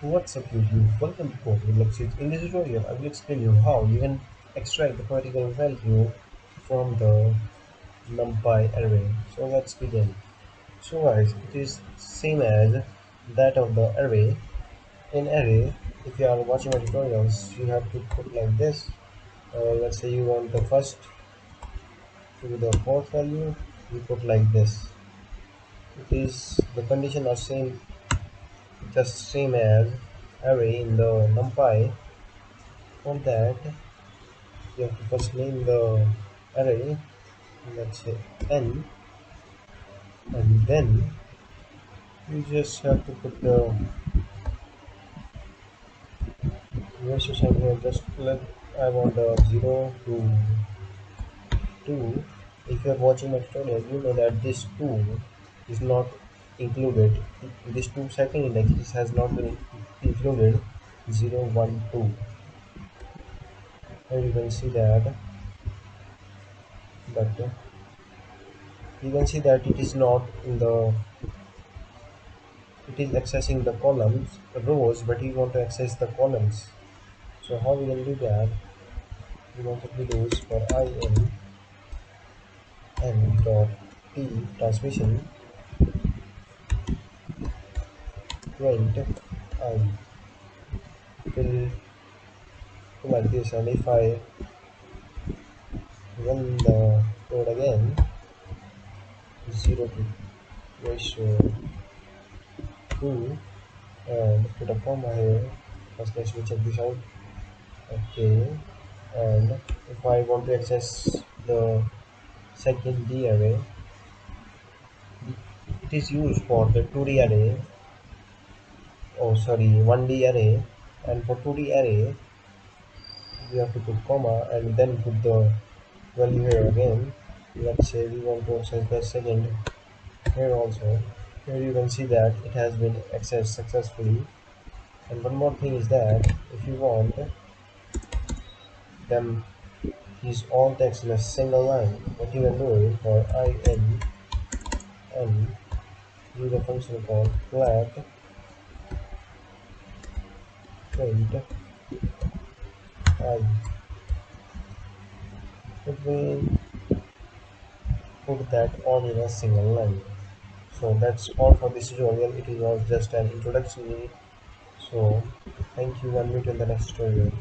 What's up YouTube? Welcome to Code with Lakshit. In this tutorial, I will explain you how you can extract the particular value from the Numpy array. So let's begin. So guys, it is same as that of the array. In array, if you are watching my tutorials, you have to put like this. Let's say you want the first to the fourth value, you put like this. It is the condition are same, just same as array in the Numpy. For that, you have to first name the array, let's say n, and then you just have to put the ratio sign here. Just let I want the 0 to 2. If you are watching my tutorial, you know that this 2 is not included. This 2 second index this has not been included. 0 1 2. And you can see that, but you can see that it is not in the, it is accessing the columns rows, but you want to access the columns. So how we can do that? We want to do is for in dot t transmission print I will do like this, and if I run the code again, 0 to ratio 2, and put a comma here. First let's check this out. Okay, and if I want to access the second D array, it is used for the 2D array, oh sorry, 1D array, and for 2D array we have to put comma and then put the value here again. Let's say we want to access the second here also. Here you can see that it has been accessed successfully. And one more thing is that if you want them use all text in a single line, what you can do is for in use a function called flat print I. It will put that all in a single line. So that's all for this tutorial. It was just an introduction. So thank you and meet you in the next tutorial.